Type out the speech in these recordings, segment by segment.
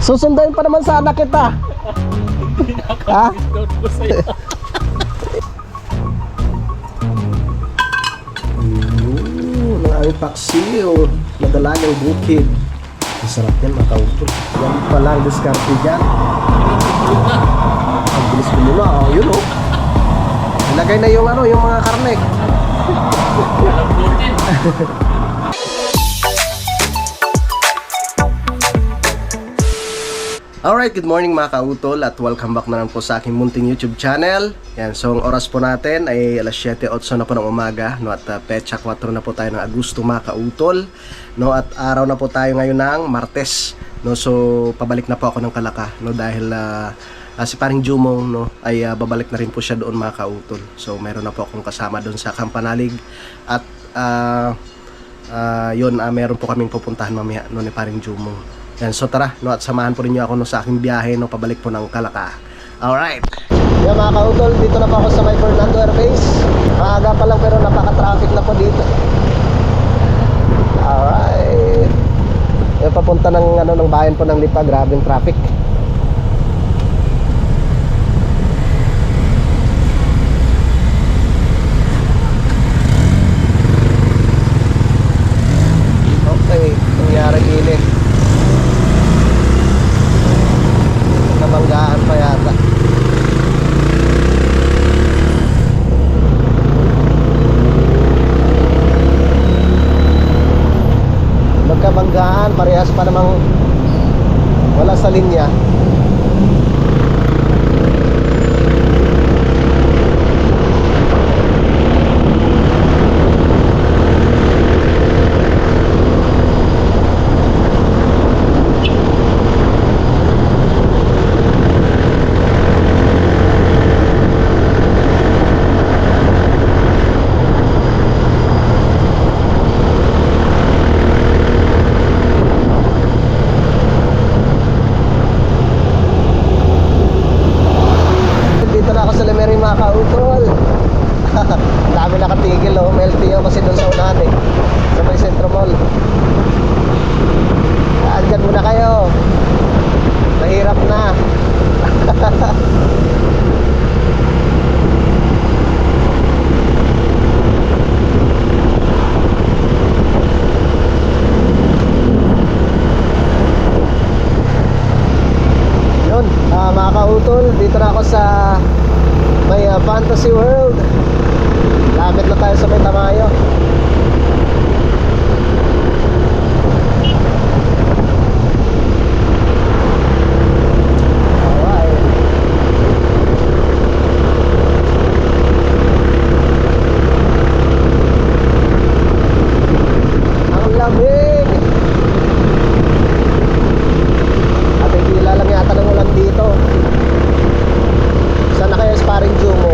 Susunduin pa naman sana kita. Ha? Ang aming paksiw na dalagang bukid. Masarap yan mga kautol. Yan pa lang diskarte dyan. Ang bilis ko muna. Oh, yun oh. Ilagay na yung ano, yung mga karne. Alright, good morning mga kautol at welcome back na lang po sa aking munting YouTube channel. Yan, so ang oras po natin ay alas 7:08 na po ng umaga, no, at petsa 4 na po tayo ng Agosto mga kautol, no, at araw na po tayo ngayon ng Martes, no. So pabalik na po ako ng Kalaka, no, dahil si paring Jumong, no, ay babalik na rin po siya doon mga kautol. So meron na po akong kasama doon sa Kampanalig at yun, meron po kaming pupuntahan mamaya, no, ni paring Jumong. Yan, so tara, no, at samahan po rin niyo ako, no, sa aking biyahe, no, pabalik po ng Kalaka. Alright. Yan mga kautol, dito na po ako sa may Fernando Air Base. Maaga pa lang pero napaka-traffic na po dito. Alright. Yan, papunta ng, ano, ng bayan po ng Lipa, grabing traffic. Okay, nangyari gilid. Nabanggaan pa yata. Magkabanggaan, parehas pa namang wala sa linya. Dami nakatigil, oh. May LTO kasi doon sa unahan eh, sa may Centro Mall. Andyan muna kayo. Mahirap na. Yun, mga kautol, dito na ako sa may Fantasy World. Lapit na tayo sa may Tamayo. Alright. Ang lamig. At hila lang yata ng ulan dito. Saan na kayo sparring Jumo?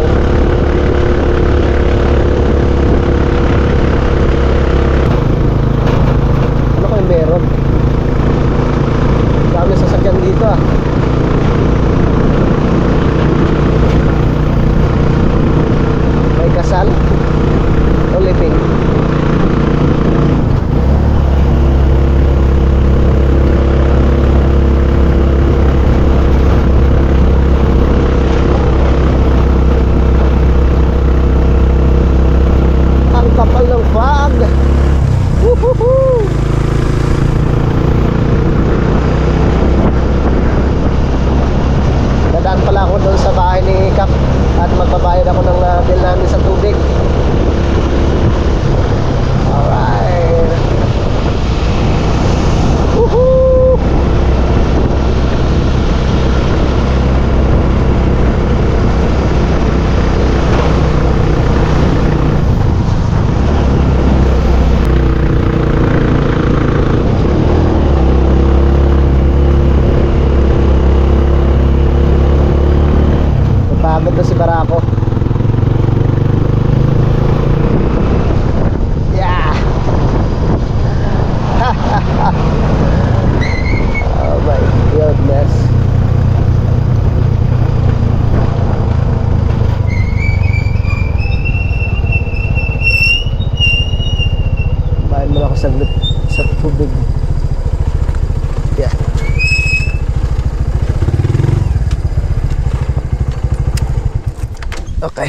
Okay.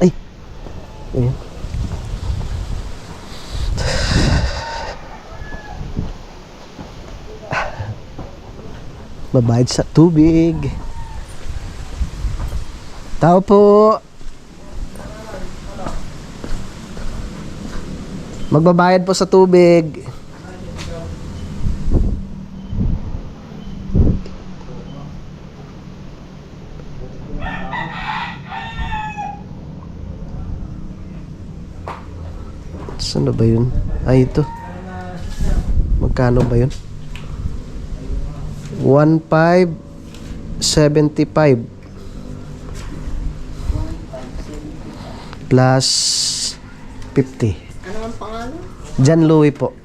Ay. Ayan. Babayad sa tubig. Tao po. Magbabayad po sa tubig. Saan na ba yun? Ay, ito. Magkano ba yun? 1,575 plus 50. Ano ang pangalan? John Louie po.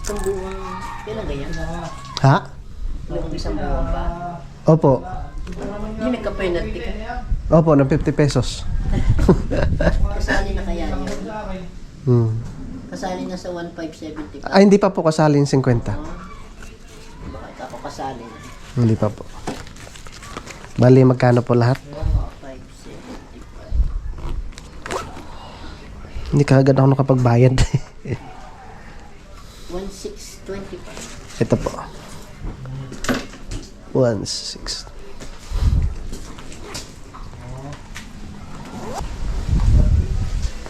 Isang buwang, kailan ganyan? Ha? Yung isang buwang ba? Opo. Hindi nagka-penalty ka. Opo, ng 50 pesos. Kasali na kaya yun? Hmm. Kasali na sa 1,575. Ay, hindi pa po kasali yung 50. Bakit ako kasali na? Hindi pa po. Bali, magkano po lahat? 575. Hindi ka agad ako nakapagbayad. 1,625. Ito po. 1,6.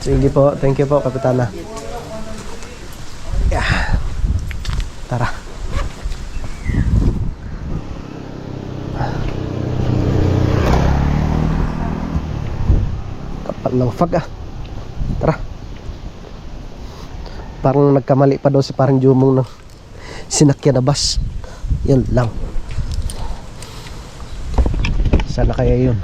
Sige po. Thank you po, Kapitana. Yeah. Tara. Kapal ng fag ah. Tara. Parang nagkamali pa daw si parang Jumong ng sinakyan na bus. Yun lang. Sana kaya yun?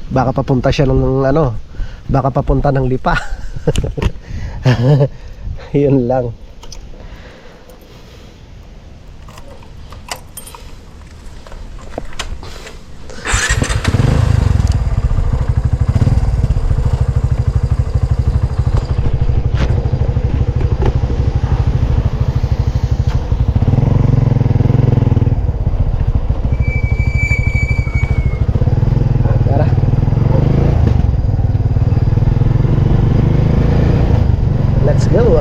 Baka papunta siya ng ano, baka papunta ng Lipa. Yun lang. Let's go.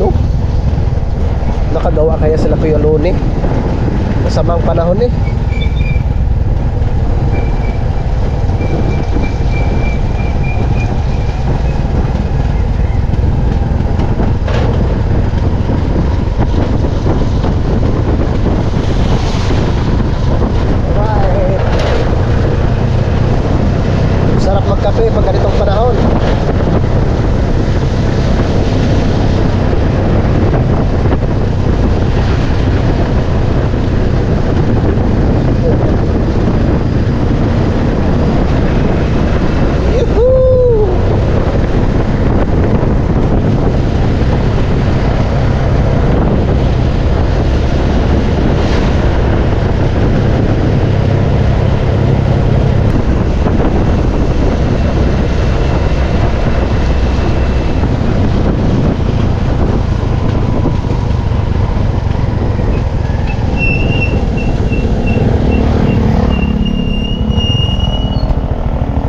No? Nakagawa kaya sila Kuya Loni? Masamang panahon eh. Sarap magkape pag ganitong panahon. Yuhuu!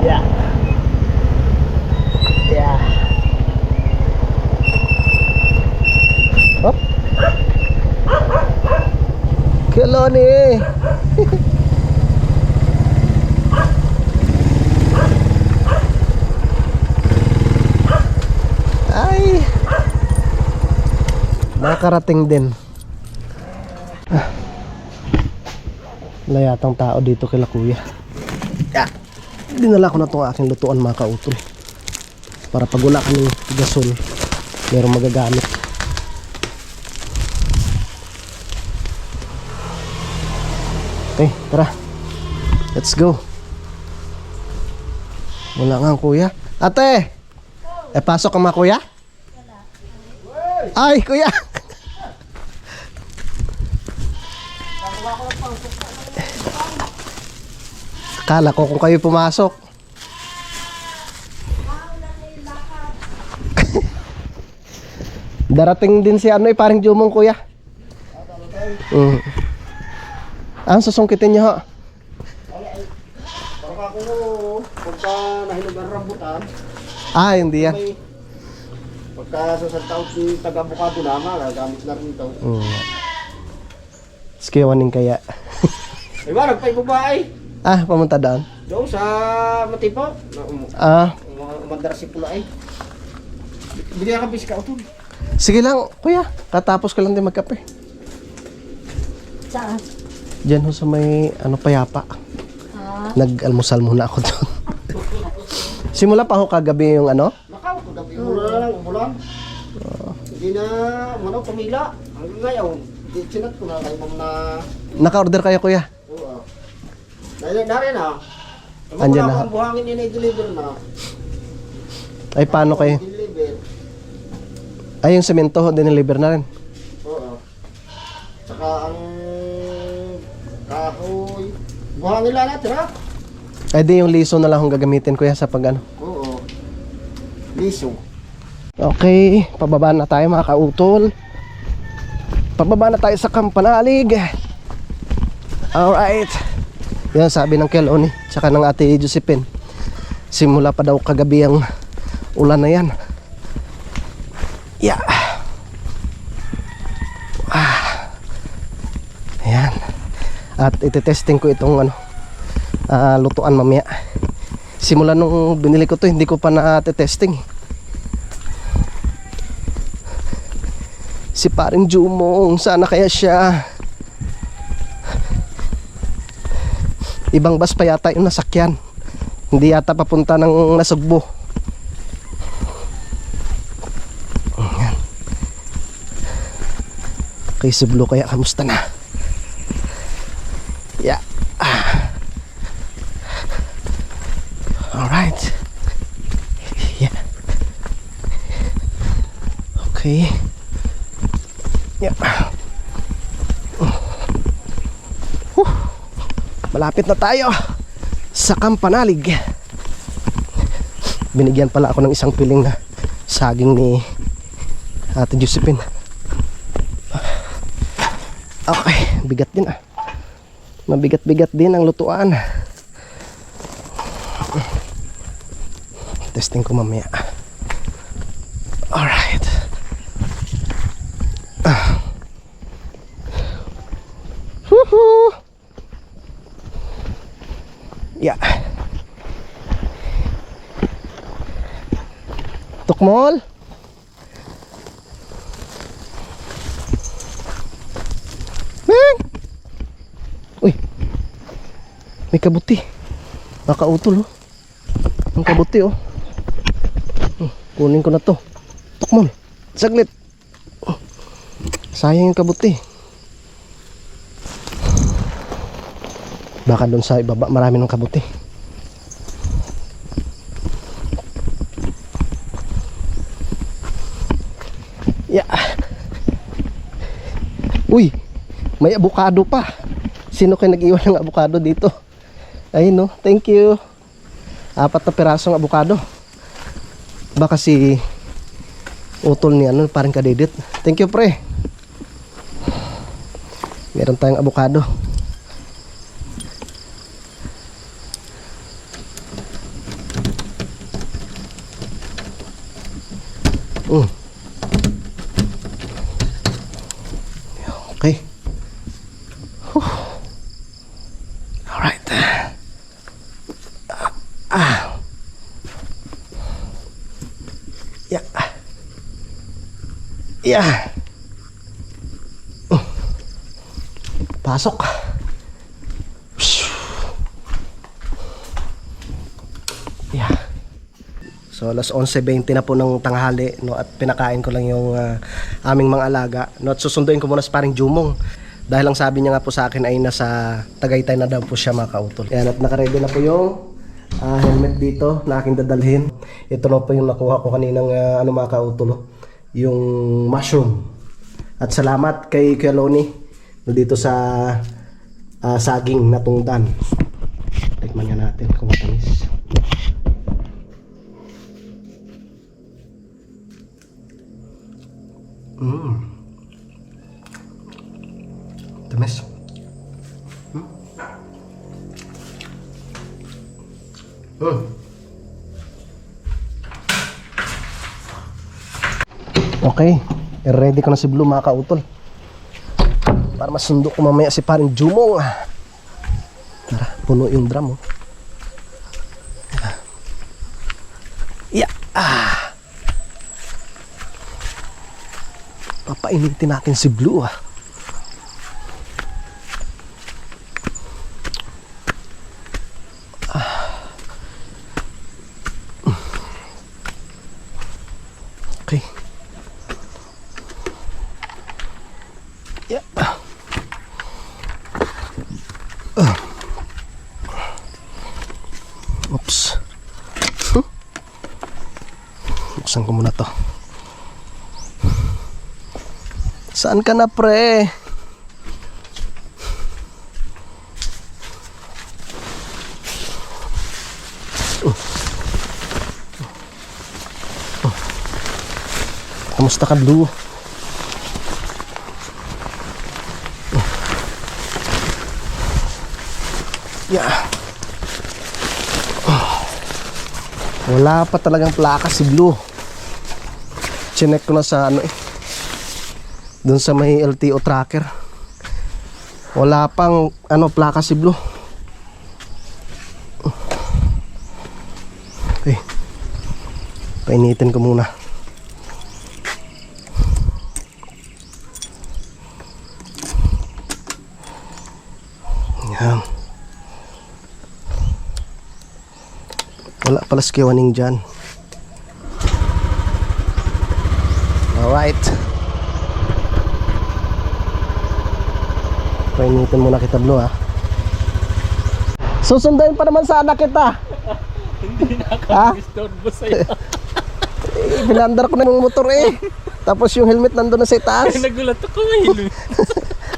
Yeah. Yeah. Hop. Keloni. Ay. Nakarating din. Layatang tao dito kila Kuya. Yeah. Dinala ko na itong aking lutuan mga kautol para pag wala kaming gasol merong magagamit. Okay, tara, let's go. Wala nga ang Kuya. Ate, pasok ka mga Kuya? Ay, kuya. Akala ko kung kayo pumasok. Darating din si ano parang Jumong kuya. Ang susungkitin niyo ho. Baka ako pagka nahilog ang rambutan, Hindi yan. may pagka sa taon si taga-bukado na nga, gamit na rin ito. Skiwanin kaya. Diba, nagpaibabae. Pamunta doon. Doon sa Matipo, umandar si Pula eh. Bigyan ka bisika utol. Sige lang, kuya. Katapos ko lang din magkape. Saan? Diyan ho sa may payapa. Nag-almusal muna ako doon. Simula pa ho kagabi yung Nakaw, kagabi mo na lang, umulan. Hindi na, tumila. Hanggang ngayon, sinat ko na kayo ma'am na... Naka-order kayo kuya? Oo. Narin na. Andyan na. Ang buhangin yun ay deliver na. Ay paano kayo? Deliver. Ay yung semento ho, dineliver na rin. Oo. Tsaka ang kahoy. Buhangin lang natin ha? Ay di yung liso na lang kung gagamitin kuya sa pag Oo. Liso. Okay, pababa na tayo mga kautol. Pababa na tayo sa Kampanalig. Alright. Yan sabi ng Keloni tsaka ng ate Josephine. Simula pa daw kagabi ang ulan na yan. Yeah. Ayan. At iti-testing ko itong lutuan mamaya. Simula nung binili ko to hindi ko pa na-testing. Si paring Jumong, sana kaya siya. Ibang bus pa yata yung nasakyan. Hindi yata papunta ng Nasugbo. Ayan. Kay Sublo kaya kamusta na? Yeah. Alright. Yeah. Okay. Yeah. Malapit na tayo sa Kampanalig. Binigyan pala ako ng isang piling na saging ni Ate Josephine. Okay, bigat din Mabigat-bigat din ang lutuan. Testing ko mamaya. Alright. Woohoo! Yeah. Tukmol. Meng. Uy. May kabuti. Nakautol oh. Ang kabuti oh. Kunin ko na to. Tukmol. Saglit. Sayang yung kabuti. Baka doon sa ibaba marami ng kabuti. Yeah. Uy, may avocado pa. Sino kayo nag-iwan ng avocado dito? Ayun no, thank you. 4 na pirasong avocado. Baka si utol ni parang kadedit. Thank you pre. Meron tayong avocado. Okay. Alright. Yeah. Yeah. Pasok. Yeah. So alas 11:20 na po ng tanghali no, at pinakain ko lang yung aming mga alaga no, at susunduin ko muna sa paring Jumong dahil ang sabi niya nga po sa akin ay nasa Tagaytay na daw po siya mga kautol. Yan, at nakaready na po yung helmet dito na aking dadalhin. Ito na po yung nakuha ko kaninang mga kautol. yung mushroom. At salamat kay Kuya Loni dito sa saging na tungdan. Tikman nga natin kung matamis. Tamis. Okay, ready ko na si Blue mga kautol. Para masundo ko mamaya si paring Jumong. Tara, puno yung drum oh. Yeah. Papainitin natin si Blue ah. Okay. Yeah. Oops. Buksan ko muna to. Saan ka na, pre? Kamusta ka, Blue? Yeah. Wala pa talagang plaka si Blue. Chinek ko na sa ano doon sa may LTO tracker. Wala pang ano plaka si Blue. Okay. Painitin ko muna. Yan. Wala pala skiwaning dyan. Alright. Painitin muna kita, Blue ha. Susunduin pa naman sana kita. Hindi na ako istorbo sa'yo. Pinandar ko na yung motor eh. Tapos yung helmet nandun na sa itaas. Nagulat ako ngayon.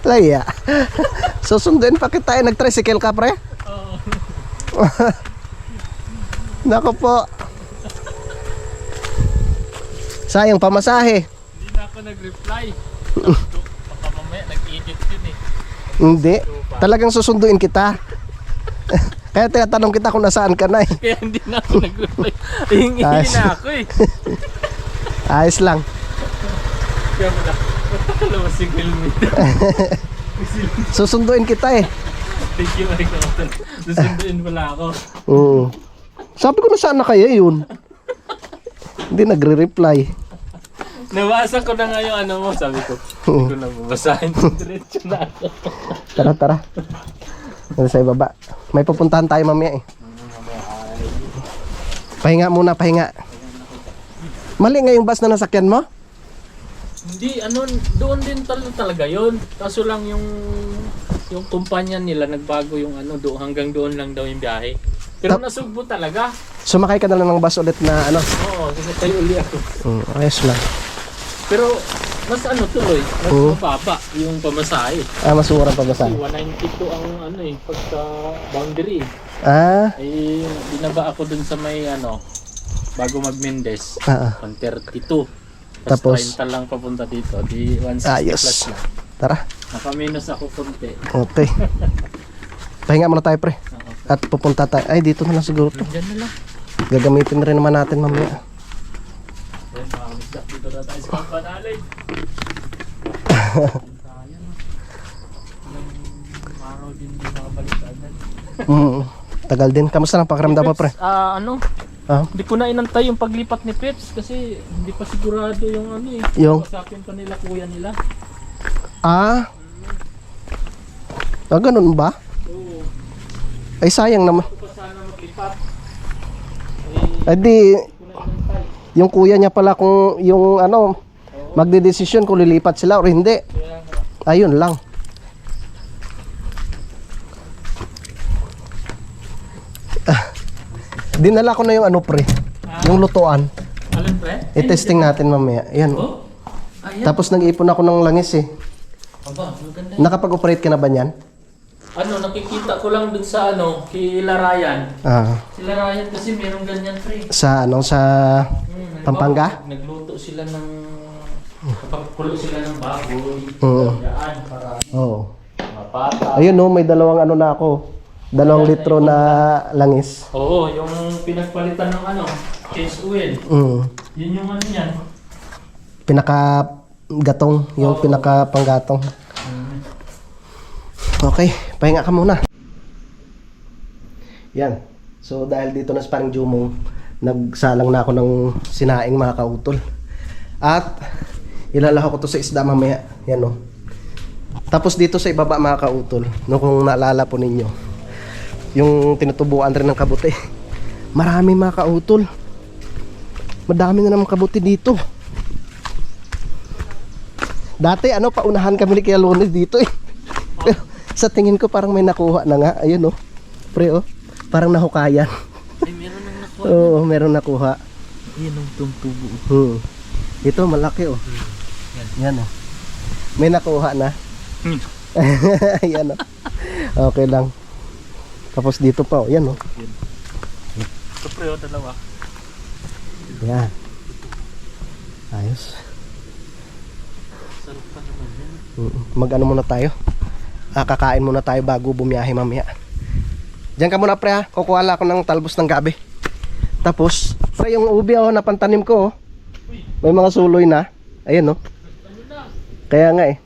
Laya. Susunduin pa kita eh. Nag-tricycle ka, pre? Oo. Nako po. Sayang pamasahe. Hindi na ako nag-reply. Baka mamaya nag-edit yun eh. Hindi. Talagang susunduin kita. Kaya tinatanong kita kung nasaan ka na eh. Kaya hindi na ako nag-reply. Hingi na ako eh. Ayos lang. Kaya mo na, matakalabas yung helmet. Susunduin kita eh. Thank you, Michael. Susunduin pala ako. Sabi ko na sana kaya yun. Hindi nagre-reply. Nabasa ko na nga yung ano mo, sabi ko. Hindi ko na babasahin. Diretso na ako. Tara, tara. Dito sa ibaba. May pupuntahan tayo mamaya eh. Pahinga muna, pahinga. Mali nga yung bus na nasakyan mo? Hindi, ano, doon din talaga yun. Kaso lang yung kumpanya nila, nagbago yung ano, hanggang doon lang daw yung biyahe. Pero nasugbo talaga. Sumakay ka na lang ng bus ulit na ano? Oo, sasakay uli ako. Ayos lang. Pero mas ano tuloy, mas mababa yung pamasahe. Mas mura pa ba Kasi saan? 192 ang ano eh, pagka boundary. Eh, binaba ako dun sa may ano, bago mag-Mendez, 132. Tapos 30 lang papunta dito, di 160 ayos. plus lang. Tara. Nakaminus ako konti. Okay. Pahinga muna tayo, pre. At pupunta tayo. Ay, dito na lang siguro to. Diyan na lang. Gagamitin rin naman natin mamaya. Ayun, makakabigla dito na tayo sa Pampanalay. Araw din di makabalik agad. Tagal din. Kamusta lang pakiramdam mo, pre? Ano? Ah? Hindi ko na inantay yung paglipat ni Peps kasi hindi pa sigurado yung ano eh. Yung? Kasapin pa nila kuya nila. Ganun ba? Oo. Ay, sayang naman. Ito pa sana maglipat. Ay, di, Hindi ko na inantay. yung kuya niya pala kung yung ano, magdedesisyon kung lilipat sila o hindi. Kaya nga. Ayun lang. Dinala ko na yung ano, pre. Yung lutuan. Alin pre? I-testing natin mamaya. Ayan. Oh? Ayan. Tapos nag-ipon ako ng langis eh. Aba, maganda. Nakapag-operate ka na ba niyan? Ano, nakikita ko lang dun sa ano, kay Larayan. Ah, Sila Ryan kasi meron ganyan, pre. sa ano, sa Pampanga? Nagluto sila ng... Kapagkulo sila ng baboy. Oo. Yan, para Oo. mapata. Ayun no, may dalawang ano na ako. 2 litro na langis. Oo, yung pinagpalitan ng ano, case oil. Yun yung ano yan. Pinaka-gatong, yung Oo. pinaka-panggatong. Okay, pahinga ka muna. Yan. So dahil dito na sa parang Jumong, nagsalang na ako ng sinaing mga kautol. At ilalaho ko to sa isda mamaya. Yan o. Tapos dito sa ibaba mga kautol, no, kung naalala po ninyo, yung tinutubuan rin ng kabuti. Marami mga kautol. Madami na naman kabuti dito. Dati ano, paunahan kami ni Kuya Lunes dito eh. Pero sa tingin ko parang may nakuha na nga. Ayun oh. Pre oh. Parang nahukayan. Ay, meron nang nakuha. Oo, meron nakuha. Yan ang tumutubo. Ito malaki oh. Yan oh. May nakuha na. Yan oh. Okay lang. Tapos dito pa oh. Yan oh. Ito, pre, o, dalawa. Yan. Ayos. Sarap pa naman yan. Mag-ano muna tayo. Kakain muna tayo bago bumiyahe mamaya. Diyan ka muna pre ha. Kukuha lang ako ng talbos ng gabi. Tapos, pre yung ubi oh, napantanim ko oh. May mga suloy na. Ayun oh. Kaya nga eh.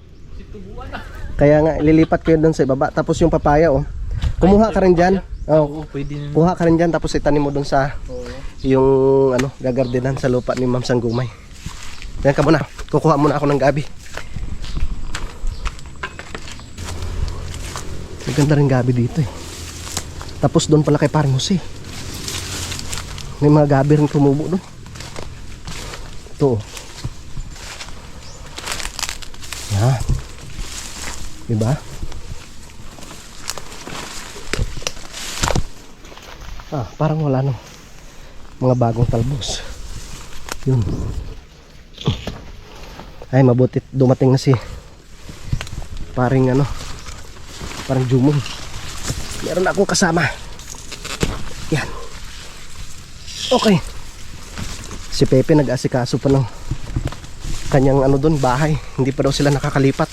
Kaya nga, ililipat ko yun doon sa ibaba. Tapos yung papaya oh. Kumuha ka rin dyan. Oh. Oo, pwede na. Kuha ka rin dyan tapos itanim mo doon sa yung ano, gagardenan sa lupa ni Ma'am Sanggumay. Diyan ka muna. Kukuha muna ako ng gabi. Maganda rin gabi dito eh. Tapos doon pala kay Paring Jose. May mga gabi rin tumubo doon. Ito oh. Yan. Diba? Parang wala no. Mga bagong talbos. Yun. Ay, mabuti dumating na si Paring ano, Parang Jumong. Meron akong kasama. Yan. Okay. Si Pepe nag-asikaso pa ng kanyang ano doon, bahay. Hindi pa daw sila nakakalipat.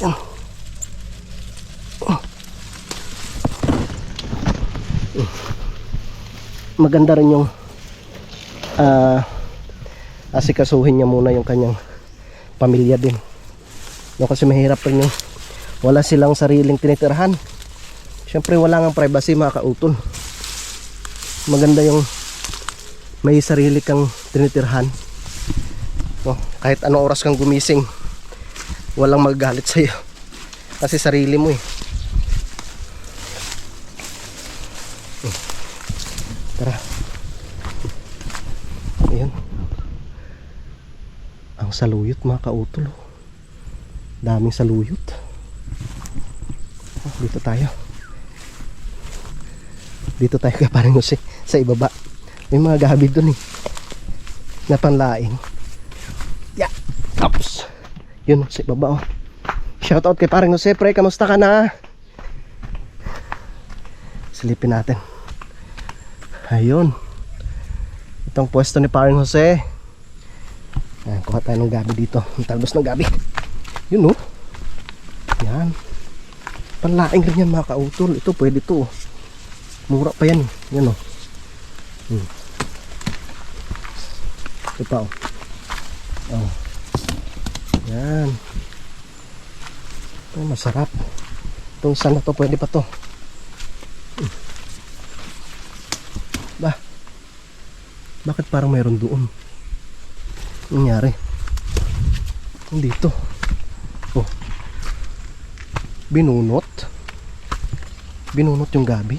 Yan. Maganda rin yung asikasuhin niya muna yung kanyang pamilya din. No, kasi mahirap rin yung wala silang sariling tinitirhan. Siyempre wala ngang privacy mga kautol. Maganda yung may sarili kang tinitirhan. No, kahit anong oras kang gumising, walang magagalit sa'yo. Kasi sarili mo eh. Tara. Ayun. Ang saluyot mga kautol. Daming saluyot. Dito tayo. Dito tayo kay Paring Jose sa ibaba. May mga gabi dun eh. Na panlaing. Yeah. Tapos. Yun sa ibaba oh. Shout out kay Paring Jose, pre. Kamusta ka na? Silipin natin. Ayun. Itong pwesto ni Paring Jose. Ayan, kuha tayo ng gabi dito. Ang talbos ng gabi. Yun oh. Yan. Panlaing rin yan mga kautol. Ito pwede to oh. Mura pa yan. Yan oh. Ito pa oh. Oh. Yan. Oh, masarap. Itong sana to pwede pa to. Bah. Bakit parang mayroon doon? Nangyari. Dito. Oh. Binunot. Binunot yung gabi.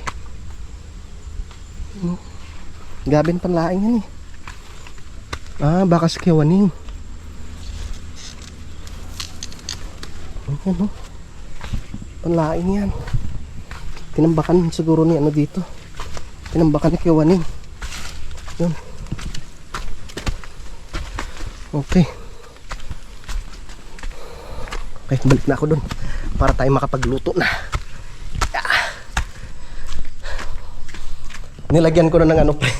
Gabi ng panlaing yan eh. Baka sa kiwaning. Ayan oh. Panlaing yan. Tinambakan siguro ni ano dito. Tinambakan ni kiwaning. Yun. Okay. Okay, balik na ako dun para tayo makapagluto na. Ah. Nilagyan ko na ng ano pre.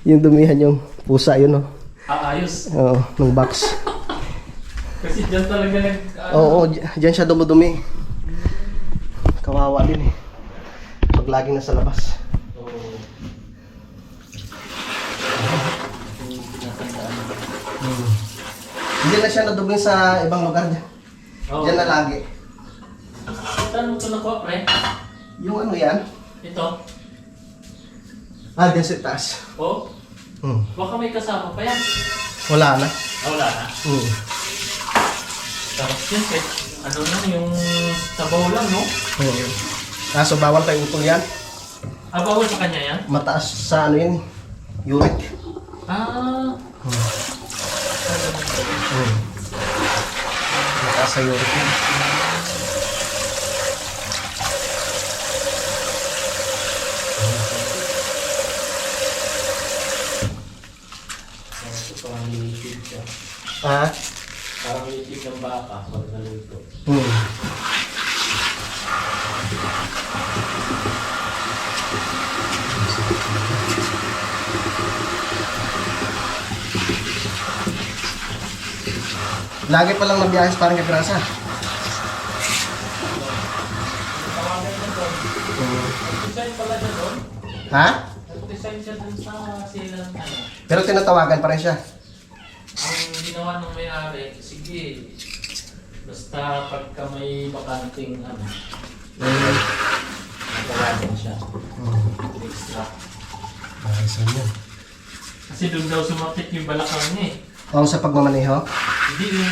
Yung dumihan yung pusa yun, oh. Ayos. Oo, ng box. Kasi dyan talaga Oo, dyan siya dumudumi. Kawawa din eh. Pag laging nasa labas. Hindi na siya nadumi sa ibang lugar niya. Diyan na lagi. Saan mo ito nakuha, pre? Yung ano yan? Ito? Diyan sa taas. Oh? Baka may kasama pa yan. Wala na. Wala na. Tapos yun, kahit ano lang, yung sabaw lang, no? So bawal tayo utol yan. Bawal sa kanya yan? Mataas sa ano yun, uric. Mataas sa uric yun. Ito parang litid siya. Parang litid ng baka pag naluto. Lagi pa lang nabiyahis parang kay Pirasa. Design pala siya doon? Design siya doon sa silang ano. Pero tinatawagan pa rin siya. Ang ginawa ng may-ari, sige, basta pagka may bakanting ano, natawagan siya. Extra. Ayusan yun. Kasi doon daw sumakit yung balakang niya eh. Sa pagmamaneho? Hindi yung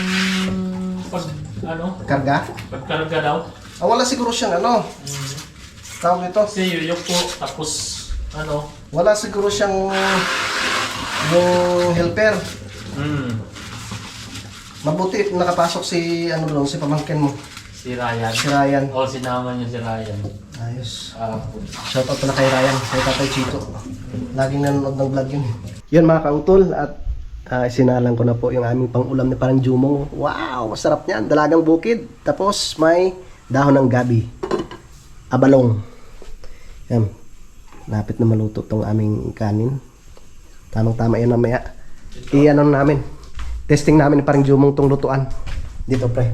Karga? pagkarga daw. Wala siguro siyang ano. Tawag ito. Kasi yuyuko, tapos Wala siguro siyang yung helper. Mabuti nakapasok si si pamangkin mo. Si Ryan. Si Ryan. Sinama niya si Ryan. Ayos. Shoutout pala kay Ryan, kay Tatay Chito. Laging nanonood ng vlog yun. Yun mga kautol, at isinalang ko na po yung aming pang-ulam na parang jumong. Wow, masarap niyan. Dalagang bukid. Tapos may dahon ng gabi. Abalong. Yan. Lapit na maluto tong aming kanin. Tamang-tama yan mamaya. Iyan namin. Testing namin parang jumong tong lutuan. Dito pre.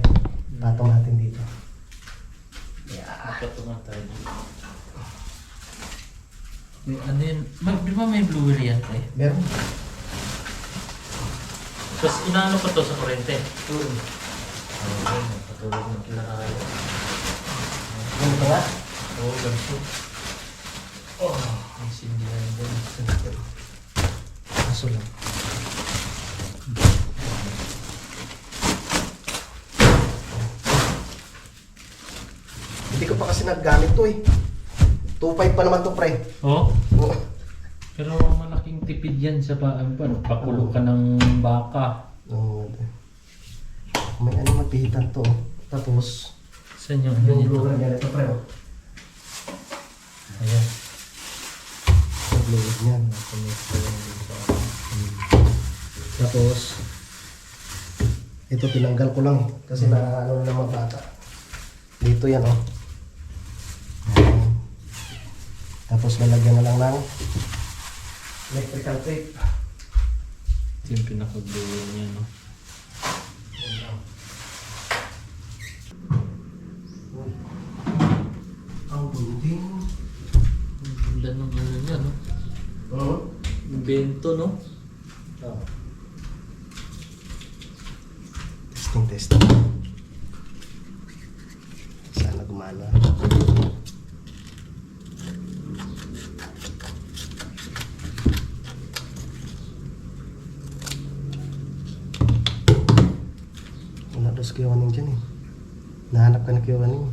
Patong natin dito. Patungan tayo. Ano yun? Di ba may blueberry yan tayo? Meron. Tapos inaano ko to sa kurente? Patulog ng kinakain. Ganito nga. Oo, ganito. Ang sindihan din. Kaso lang. Hindi ko pa kasi naggamit to eh. 2.5 pa naman to pre. Oo? Pero malaking tipid yan sa pakulo ka ng baka. Oo. May ano mapihitan to. Tapos Saan yung ano nito? blue yan ito pre. Ayan. Blue yan. Tapos ito tinanggal ko lang kasi na ano na mga bata. Dito yan oh. Ayan. Tapos lalagyan na lang ng electrical tape. Ito yung pinakadulo niya, no? Ang building. Ang ganda ng ano niya, no? Yung bento, no? Oh. Testing. Sana gumana. Wala dos kiyawanin dyan eh. Nahanap ka na kiyawanin.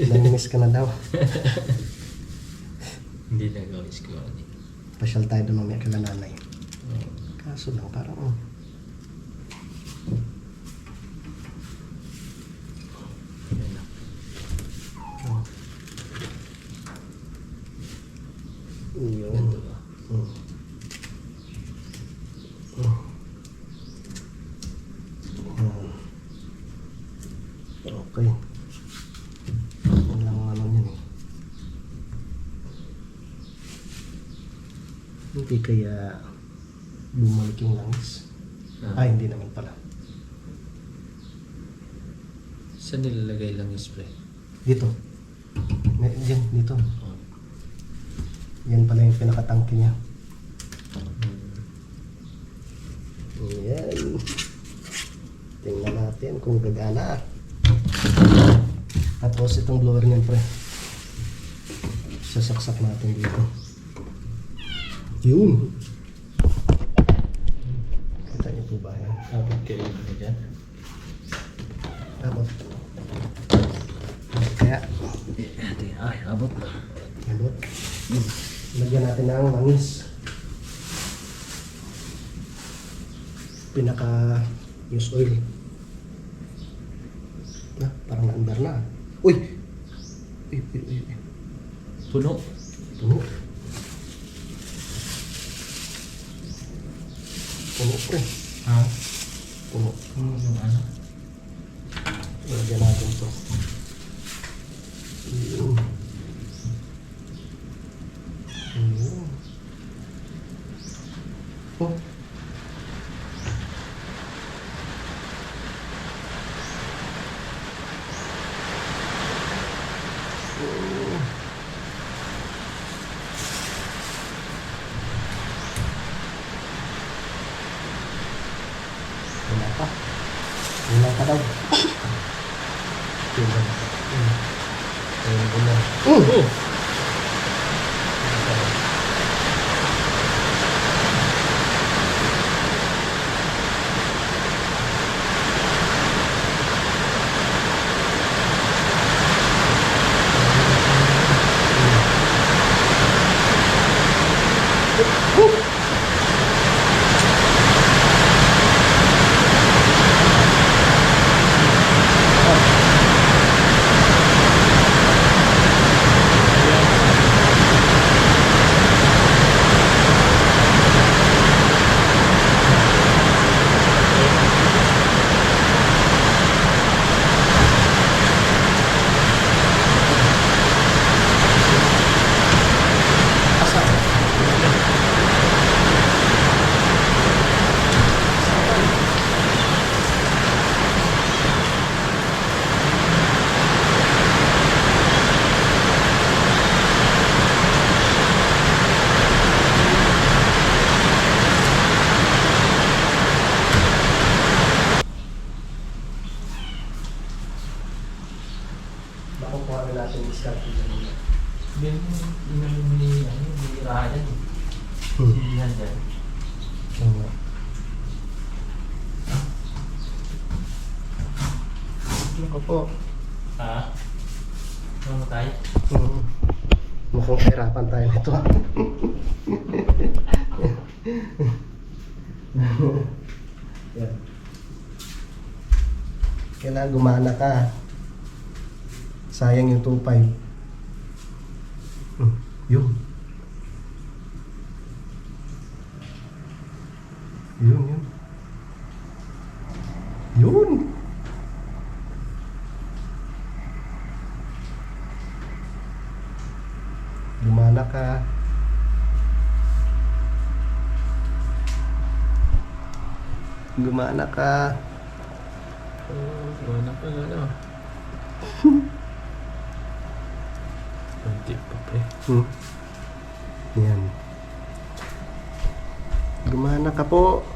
Nanimiss ka na daw. Hindi na gawis ko. Pasyal tayo doon mamaya kila nanay. Kaso lang parang Yun. Hindi kaya bumalik yung langis. Ay, hindi naman pala. Saan nilalagay lang yung spray? Dito. Diyan, dito. Yan pala yung pinakatangke niya. Ayan. Tingnan natin kung gagana. Tapos itong blower niyan, pre. Sasaksak natin dito. Yun. Kita niyo po ba yan? Abot kayo na dyan? Abot. Kaya, Ay, abot. abot. Lagyan natin ng langis. Pinaka use oil. Parang naandar na. Uy! Uy. Puno. Puno. Puno, pre. Ha? Puno. Puno yung ano? Lagyan natin to. Yun. Yun. Oh. Wala pa. Wala pa daw. Wala pa. Wala. Oh! Makukuha na natin yung discount dyan. Yan yung ni Ryan. Silihan dyan. Oo. Ako po. Ha? Mamatay? Mukhang kahirapan tayo nito. Yan. Kailangan gumana ka. Sayang yung 2.5. Yun. Yun. Yun. Gumana ka. Gumana ka. Gumana pa na no? Kunti pa pre. Yan. Gumana ka po.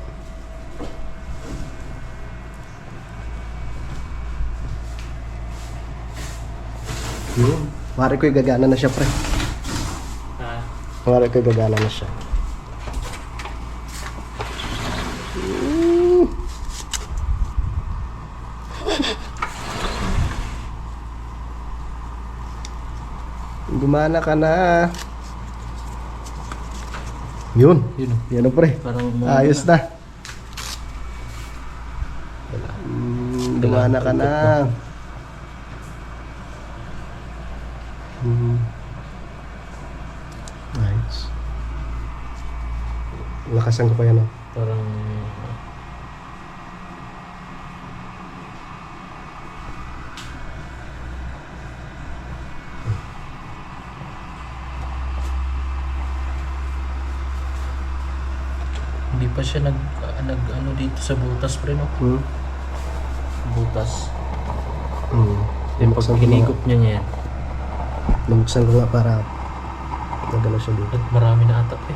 Yun. Mari ko'y gagana na siya, pre. Ha? Mari ko'y gagana na siya. Gumana ka na. Yun. Yun o. Yan o, pre. Parang Ayos na. Gumana ka na. Ayos. Lakasan ko pa yan, oh. Parang pa siya ano dito sa butas pre, no? Butas. Yung pag hinigop niya yan. Lumuksan ko nga para nagano siya dito. At marami na ata pre.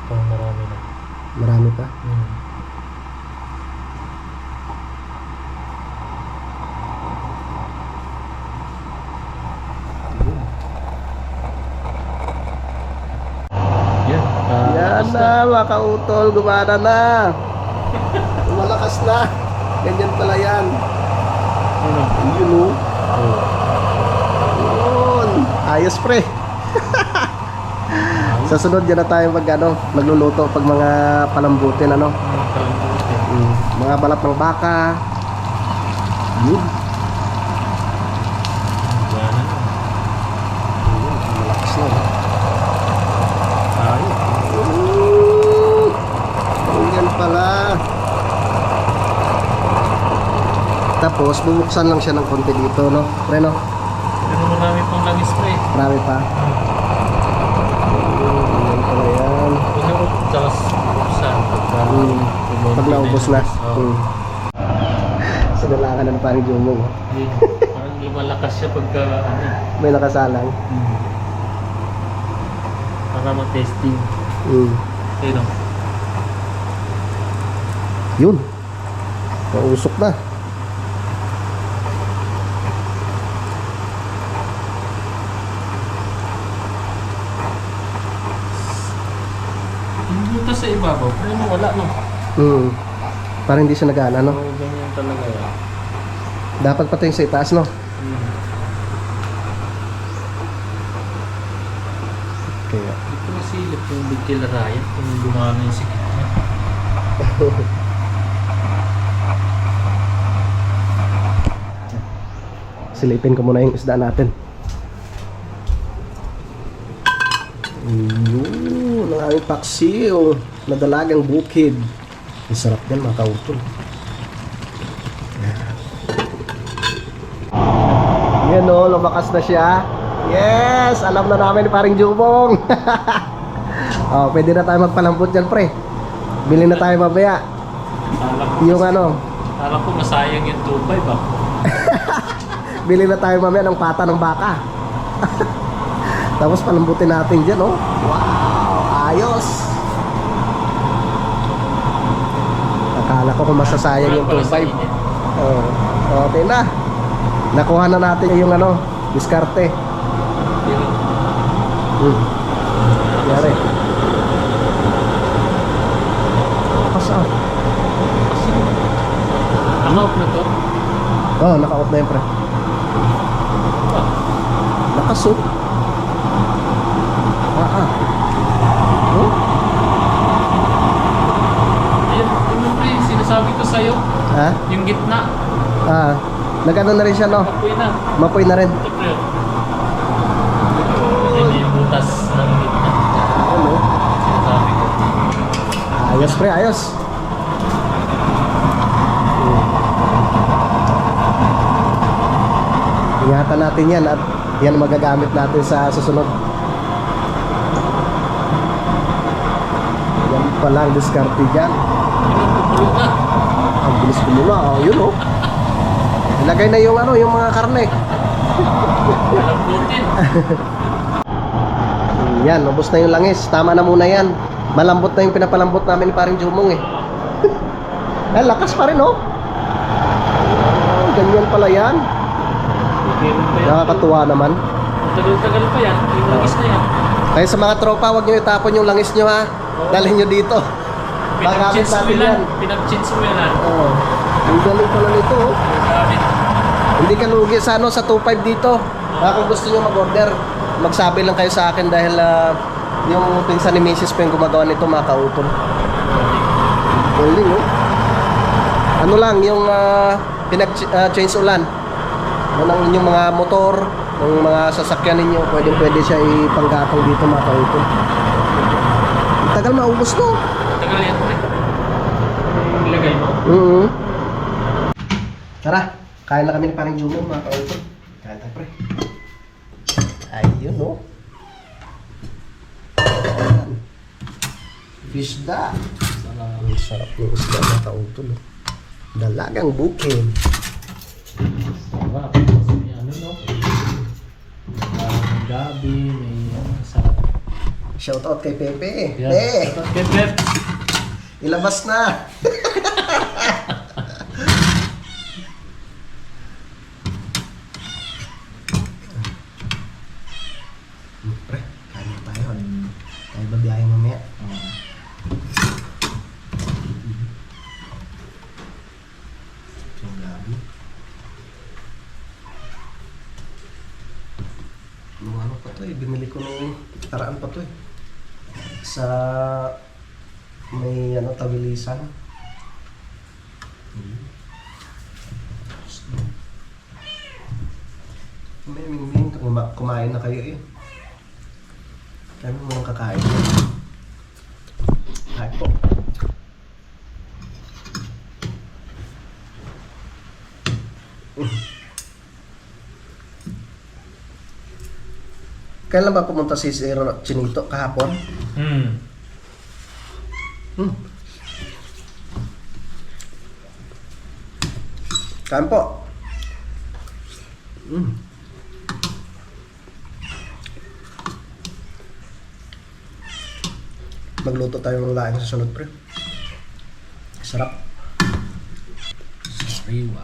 Parang marami na. Marami pa. Yan. Yan na, mga kautol, gumana na. Malakas na. Ganyan pala yan. Ano? Yun o. Yun. Ayos pre. Sa sunod yan na tayo magluluto pag mga palambutin mga balat ng baka. Yun. Malakas na. Ganyan pala. Tapos bubuksan lang siya ng konti dito, no? Pre, no? Pero marami pang langis pre. Marami pa. Ganyan pala yan. Tapos buksan. Pag naubos na. Oo. Sinalangan na ng parang jumong. Yun. Parang lumalakas siya pagka May nakasalang. para mag-testing. Ayun o. Yun. Nausok na. Yung butas sa ibabaw, pero wala no. Parang hindi siya nagana, no? Oo, ganyan talaga yan. Dapat pati yung sa itaas, no? Kaya. Ito masilip yung Big Killer Riot kung gumana yung sikit niya. Silipin ko muna yung isda natin. Yun, ang aming paksiw na dalagang bukid. Ang sarap yan, mga kautol. Yan o, lumakas na siya. Yes! Alam na namin paring Jumong. Oh, pwede na tayo magpalambot dyan, pre. Bili na tayo mamaya. Yung Alam ko masayang yung 2.5 ah. bili na tayo mamaya ng pata ng baka. Tapos palambutin natin dyan, oh. Wow! Ayos! Akala ko kung masasayang yung 2.5. Oh, okay na. Nakuha na natin yung diskarte. Yari. Asa? Ano na to? Oh, naka-off na yun, pre. Nakasot. Oh? Ayun, ano pre, sinasabi ko sa'yo, Ha? yung gitna, Nagano na rin siya, no? kapoy na. Mapoy na rin. Ito pre. Hindi yung butas ng gitna. Ano? Sinasabi ko. Ayos, pre, ayos. Ingatan natin yan at yan magagamit natin sa susunod. Yan pala ang diskarte dyan. Pupulo na. Ang bilis kumula, yun oh. Ilagay na yung yung mga karne. Walang protein. Yan, ubos na yung langis. Tama na muna yan. Malambot na yung pinapalambot namin ni paring Jumong eh. Lakas pa rin oh. Ganyan pala yan. Meron pa yan. Nakakatuwa naman. Tagal-tagal pa yan. Yung langis na yan. Kaya sa mga tropa, huwag nyo itapon yung langis nyo ha. Dalhin nyo dito. Magamit natin yan. Pinag-chinswilan. Oo. Ang galing pala nito oh. Gamit. Hindi ka lugi sa 2.5 dito. Kung gusto nyo mag-order, magsabi lang kayo sa akin dahil yung pinsan ni Mrs. pa yung gumagawa nito, mga kautol. Galing oh. Ano lang, yung pinag-change ulan. Ng inyong mga motor, ng mga sasakyan ninyo, pwede siya ipanggatong dito, mga kautol. Tagal maubos no? Tagal yan pre. Ilagay mo. Tara, kain na kami ni paring Jumong, mga kautol. Kain tayo, pre. Ayun, no? Isda. Sarap. Ang sarap ng isda mga kautol. Dalagang bukid. Sarap. May ano no? May gabi, may sarap. Shoutout kay Pepe. Yan. Eh, Sarap, Pep. ilabas na. Pre, kain na tayo. Tayo ba biyahe mamaya? Yung gabi. Nung ano pa to eh, binili ko nung taraan pa to eh. Sa may ano, tabilisan. May kumain na kayo eh. Kami mo nang kakain. Kain po. Kailan ba pumunta si Sir Chinito? Kahapon? Kain po. Magluto tayo ng laing sa sunod, pre. Sarap. Sariwa.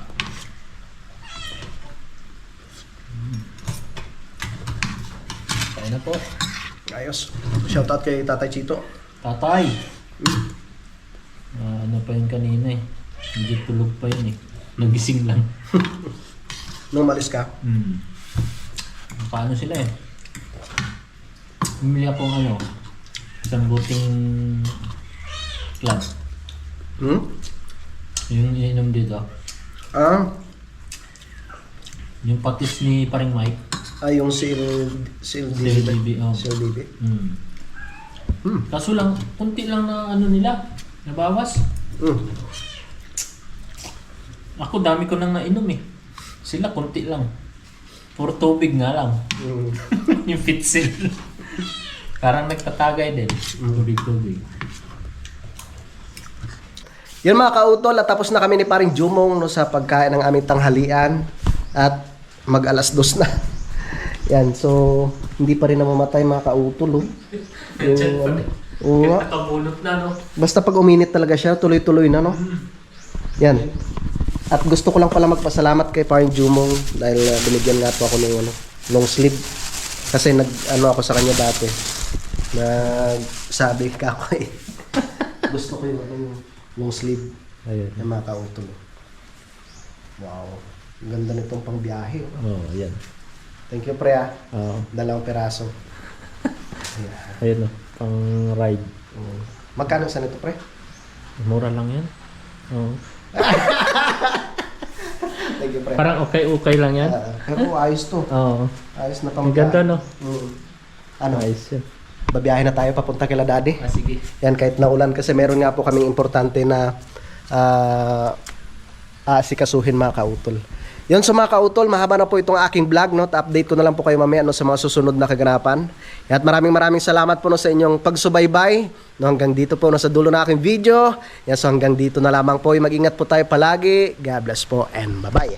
Kain na po. Ayos. Shoutout kay Tatay Chito. Tatay. Ano pa yun kanina eh. Hindi tulog pa yun eh. Nagising lang. Nung malis ka, Paano sila eh? Bumili akong ano, isang buting club. Yung ininom dito. Yung patis ni paring Mike. Yung Sil DB, oh. Sil DB. Kaso lang, kunti lang na ano nila, nabawas. Ako dami ko nang nainom eh. Sila kunti lang. Puro tubig nga lang. Yung Fitzel. Parang nagtatagay din. Tubig-tubig. Yan mga kautol, at tapos na kami ni paring Jumong no, sa pagkain ng aming tanghalian. At mag-alas 2 na. Yan, so hindi pa rin namamatay mga kautol. Oo nga. Nakabulot na no? Basta pag uminit talaga siya, tuloy-tuloy na, no? Yan. At gusto ko lang pala magpasalamat kay paring Jumong dahil binigyan nga po ako ng long sleeve. Kasi nag-ano ako sa kanya dati. Nagsabi ka ako eh. Gusto ko yung long sleeve. Ayun. Yung mga kautol. Wow. Ang ganda nitong pang biyahe. Oh, ayan. Thank you, pre, ah. Oo. 2 peraso. Ayun o, pang ride. Magkano sa nito, pre? Mura lang yan. Oo. Thank you, pre. Parang okay lang yan. Pero ayos to. Oo. Ayos na Ang pang ganda no? Ano? Ayos yan. Babiyahe na tayo papunta kila daddy. Sige. Yan, kahit naulan kasi meron nga po kaming importante na aasikasuhin mga kautol. Yun sa mga kautol, mahaba na po itong aking vlog, no? Update ko na lang po kayo mamaya no, sa mga susunod na kaganapan. At maraming salamat po no, sa inyong pagsubaybay. No, hanggang dito po no, sa dulo na aking video. Yan, so hanggang dito na lamang po. Mag-ingat po tayo palagi. God bless po and bye-bye.